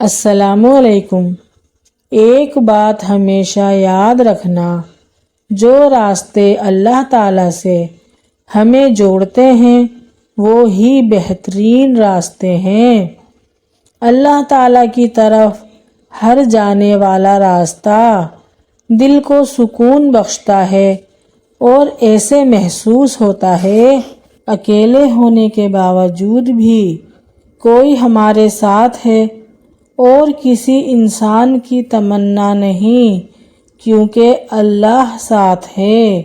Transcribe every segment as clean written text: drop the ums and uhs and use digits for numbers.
السلام علیکم۔ ایک بات ہمیشہ یاد رکھنا، جو راستے اللہ تعالیٰ سے ہمیں جوڑتے ہیں وہ ہی بہترین راستے ہیں۔ اللہ تعالیٰ کی طرف ہر جانے والا راستہ دل کو سکون بخشتا ہے اور ایسے محسوس ہوتا ہے اکیلے ہونے کے باوجود بھی کوئی ہمارے ساتھ ہے، اور کسی انسان کی تمنا نہیں کیونکہ اللہ ساتھ ہے۔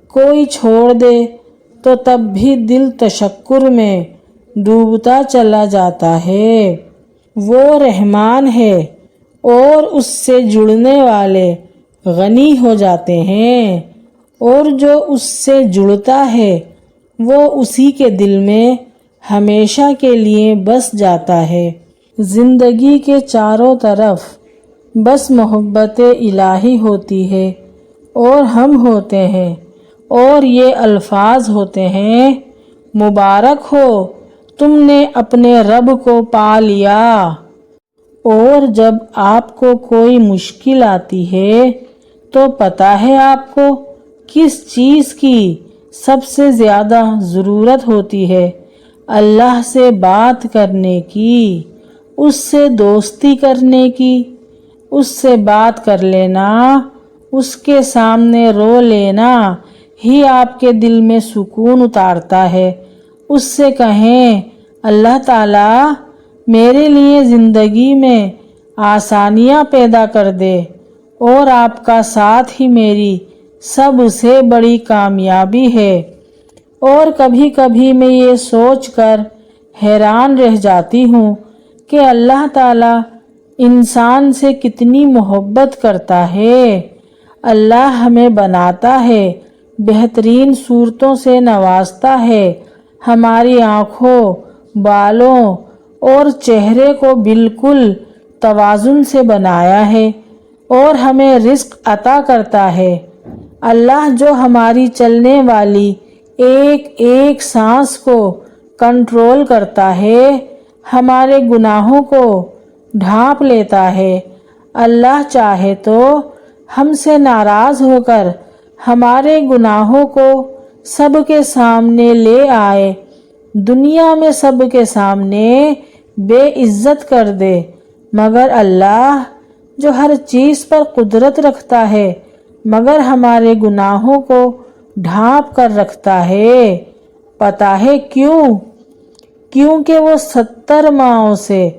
کوئی چھوڑ دے تو تب بھی دل تشکر میں ڈوبتا چلا جاتا ہے۔ وہ رحمان ہے اور اس سے جڑنے والے غنی ہو جاتے ہیں، اور جو اس سے جڑتا ہے وہ اسی کے دل میں ہمیشہ کے لیے بس جاتا ہے۔ زندگی کے چاروں طرف بس محبت الہی ہوتی ہے اور ہم ہوتے ہیں، اور یہ الفاظ ہوتے ہیں، مبارک ہو تم نے اپنے رب کو پا لیا۔ اور جب آپ کو کوئی مشکل آتی ہے تو پتہ ہے آپ کو کس چیز کی سب سے زیادہ ضرورت ہوتی ہے؟ اللہ سے بات کرنے کی، اس سے دوستی کرنے کی۔ اس سے بات کر لینا، اس کے سامنے رو لینا ہی آپ کے دل میں سکون اتارتا ہے۔ اس سے کہیں، اللہ تعالیٰ میرے لیے زندگی میں آسانیاں پیدا کر دے، اور آپ کا ساتھ ہی میری سب سے بڑی کامیابی ہے۔ اور کبھی کبھی میں یہ سوچ کر حیران رہ جاتی ہوں کہ اللہ تعالیٰ انسان سے کتنی محبت کرتا ہے۔ اللہ ہمیں بناتا ہے، بہترین صورتوں سے نوازتا ہے، ہماری آنکھوں، بالوں اور چہرے کو بالکل توازن سے بنایا ہے، اور ہمیں رزق عطا کرتا ہے۔ اللہ جو ہماری چلنے والی ایک ایک سانس کو کنٹرول کرتا ہے، ہمارے گناہوں کو ڈھانپ لیتا ہے۔ اللہ چاہے تو ہم سے ناراض ہو کر ہمارے گناہوں کو سب کے سامنے لے آئے، دنیا میں سب کے سامنے بے عزت کر دے، مگر اللہ جو ہر چیز پر قدرت رکھتا ہے مگر ہمارے گناہوں کو ڈھانپ کر رکھتا ہے۔ پتہ ہے کیوں؟ کیونکہ وہ 70 ماؤں سے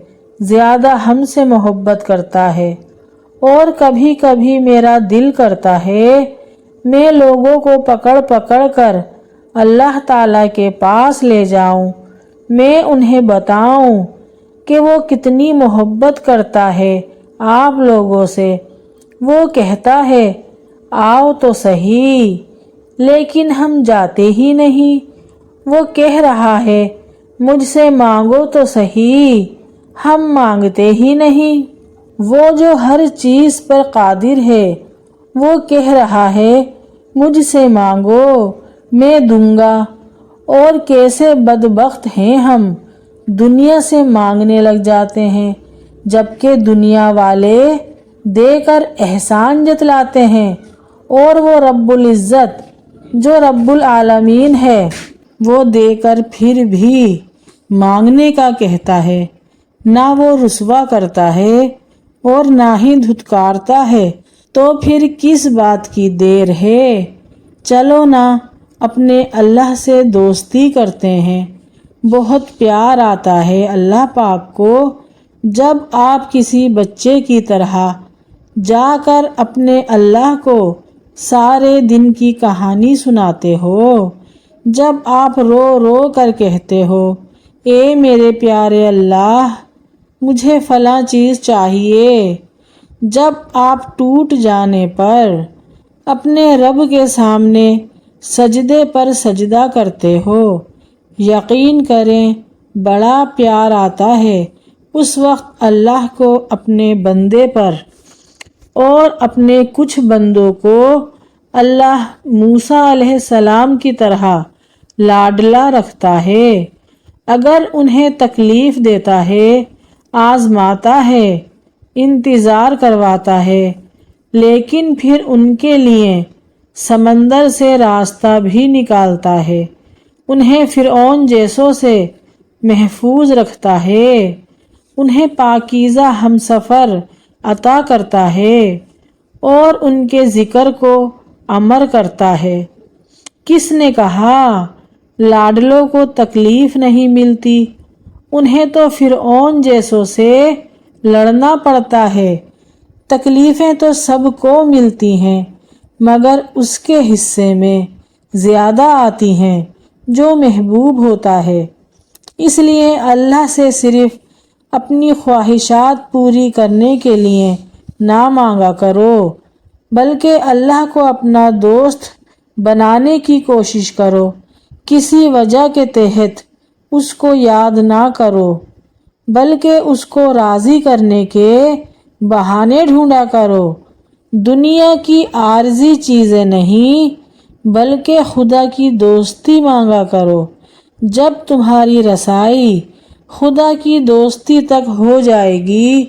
زیادہ ہم سے محبت کرتا ہے۔ اور کبھی کبھی میرا دل کرتا ہے میں لوگوں کو پکڑ پکڑ کر اللہ تعالیٰ کے پاس لے جاؤں، میں انہیں بتاؤں کہ وہ کتنی محبت کرتا ہے آپ لوگوں سے۔ وہ کہتا ہے آؤ تو صحیح، لیکن ہم جاتے ہی نہیں۔ وہ کہہ رہا ہے مجھ سے مانگو تو صحیح، ہم مانگتے ہی نہیں۔ وہ جو ہر چیز پر قادر ہے وہ کہہ رہا ہے مجھ سے مانگو میں دوں گا، اور کیسے بدبخت ہیں ہم، دنیا سے مانگنے لگ جاتے ہیں، جبکہ دنیا والے دے کر احسان جتلاتے ہیں، اور وہ رب العزت جو رب العالمین ہے وہ دے کر پھر بھی مانگنے کا کہتا ہے، نہ وہ رسوا کرتا ہے اور نہ ہی دھتکارتا ہے، تو پھر کس بات کی دیر ہے؟ چلو نا اپنے اللہ سے دوستی کرتے ہیں۔ بہت پیار آتا ہے اللہ پاک کو جب آپ کسی بچے کی طرح جا کر اپنے اللہ کو سارے دن کی کہانی سناتے ہو، جب آپ رو رو کر کہتے ہو اے میرے پیارے اللہ مجھے فلاں چیز چاہیے، جب آپ ٹوٹ جانے پر اپنے رب کے سامنے سجدے پر سجدہ کرتے ہو، یقین کریں بڑا پیار آتا ہے اس وقت اللہ کو اپنے بندے پر، اور اپنے کچھ بندوں کو اللہ موسیٰ علیہ السلام کی طرح لاڈلا رکھتا ہے۔ اگر انہیں تکلیف دیتا ہے آزماتا ہے، انتظار کرواتا ہے، لیکن پھر ان کے لیے سمندر سے راستہ بھی نکالتا ہے، انہیں فرعون جیسوں سے محفوظ رکھتا ہے، انہیں پاکیزہ ہمسفر عطا کرتا ہے اور ان کے ذکر کو امر کرتا ہے۔ کس نے کہا لاڈلوں کو تکلیف نہیں ملتی؟ انہیں تو فرعون جیسوں سے لڑنا پڑتا ہے۔ تکلیفیں تو سب کو ملتی ہیں، مگر اس کے حصے میں زیادہ آتی ہیں جو محبوب ہوتا ہے۔ اس لیے اللہ سے صرف اپنی خواہشات پوری کرنے کے لیے نہ مانگا کرو، بلکہ اللہ کو اپنا دوست بنانے کی کوشش کرو۔ کسی وجہ کے تحت اس کو یاد نہ کرو، بلکہ اس کو راضی کرنے کے بہانے ڈھونڈا کرو۔ دنیا کی عارضی چیزیں نہیں، بلکہ خدا کی دوستی مانگا کرو۔ جب تمہاری رسائی خدا کی دوستی تک ہو جائے گی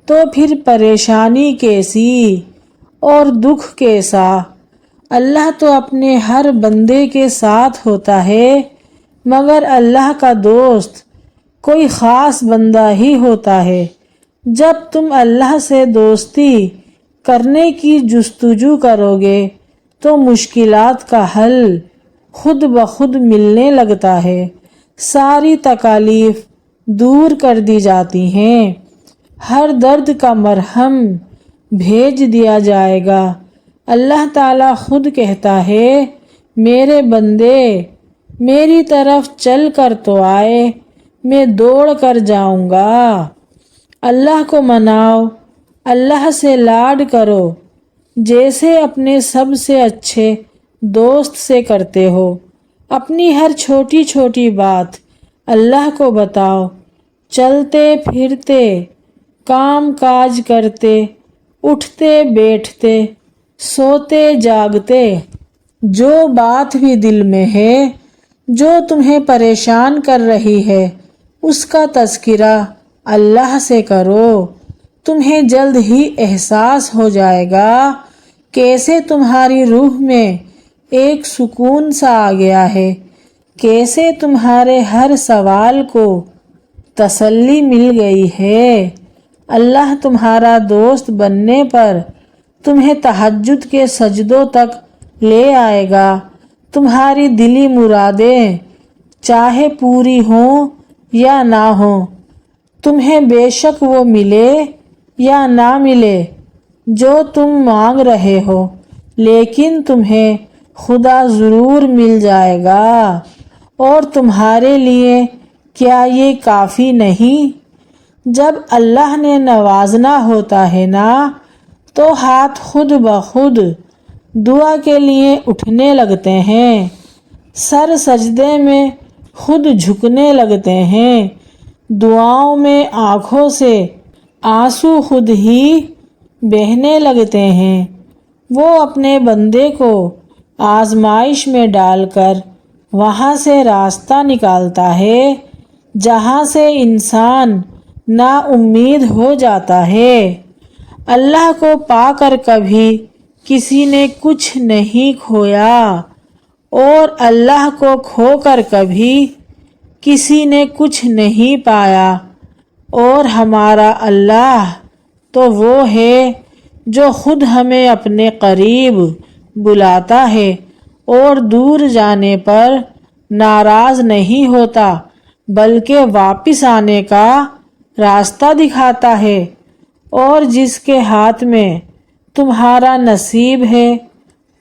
تو پھر پریشانی کیسی اور دکھ کیسا؟ اللہ تو اپنے ہر بندے کے ساتھ ہوتا ہے، مگر اللہ کا دوست کوئی خاص بندہ ہی ہوتا ہے۔ جب تم اللہ سے دوستی کرنے کی جستجو کرو گے تو مشکلات کا حل خود بخود ملنے لگتا ہے، ساری تکالیف دور کر دی جاتی ہیں، ہر درد کا مرہم بھیج دیا جائے گا۔ اللہ تعالیٰ خود کہتا ہے، میرے بندے میری طرف چل کر تو آئے، میں دوڑ کر جاؤں گا۔ اللہ کو مناؤ، اللہ سے لاڈ کرو، جیسے اپنے سب سے اچھے دوست سے کرتے ہو۔ اپنی ہر چھوٹی چھوٹی بات اللہ کو بتاؤ، چلتے پھرتے، کام کاج کرتے، اٹھتے بیٹھتے، سوتے جاگتے، جو بات بھی دل میں ہے، جو تمہیں پریشان کر رہی ہے، اس کا تذکرہ اللہ سے کرو۔ تمہیں جلد ہی احساس ہو جائے گا کیسے تمہاری روح میں ایک سکون سا آ گیا ہے، کیسے تمہارے ہر سوال کو تسلی مل گئی ہے۔ اللہ تمہارا دوست بننے پر تمہیں تہجد کے سجدوں تک لے آئے گا۔ تمہاری دلی مرادیں چاہے پوری ہوں یا نہ ہوں، تمہیں بے شک وہ ملے یا نہ ملے جو تم مانگ رہے ہو، لیکن تمہیں خدا ضرور مل جائے گا۔ اور تمہارے لیے کیا یہ کافی نہیں؟ جب اللہ نے نوازنا ہوتا ہے نا تو ہاتھ خود بخود دعا کے لیے اٹھنے لگتے ہیں، سر سجدے میں خود جھکنے لگتے ہیں، دعاؤں میں آنکھوں سے آنسو خود ہی بہنے لگتے ہیں۔ وہ اپنے بندے کو آزمائش میں ڈال کر وہاں سے راستہ نکالتا ہے جہاں سے انسان نا امید ہو جاتا ہے۔ اللہ کو پا کر کبھی کسی نے کچھ نہیں کھویا اور اللہ کو کھو کر کبھی کسی نے کچھ نہیں پایا، اور ہمارا اللہ تو وہ ہے جو خود ہمیں اپنے قریب بلاتا ہے اور دور جانے پر ناراض نہیں ہوتا، بلکہ واپس آنے کا راستہ دکھاتا ہے۔ اور جس کے ہاتھ میں تمہارا نصیب ہے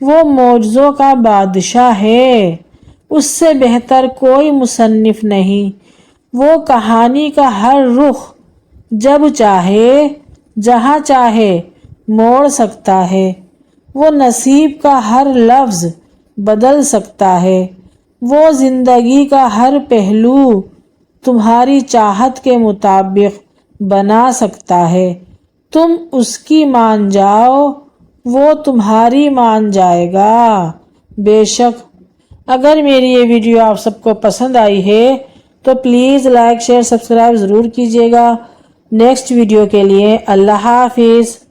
وہ معجزوں کا بادشاہ ہے، اس سے بہتر کوئی مصنف نہیں۔ وہ کہانی کا ہر رخ جب چاہے جہاں چاہے موڑ سکتا ہے، وہ نصیب کا ہر لفظ بدل سکتا ہے، وہ زندگی کا ہر پہلو تمہاری چاہت کے مطابق بنا سکتا ہے۔ تم اس کی مان جاؤ، وہ تمہاری مان جائے گا۔ بے شک اگر میری یہ ویڈیو آپ سب کو پسند آئی ہے تو پلیز لائک شیئر سبسکرائب ضرور کیجیے گا۔ نیکسٹ ویڈیو کے لیے اللہ حافظ۔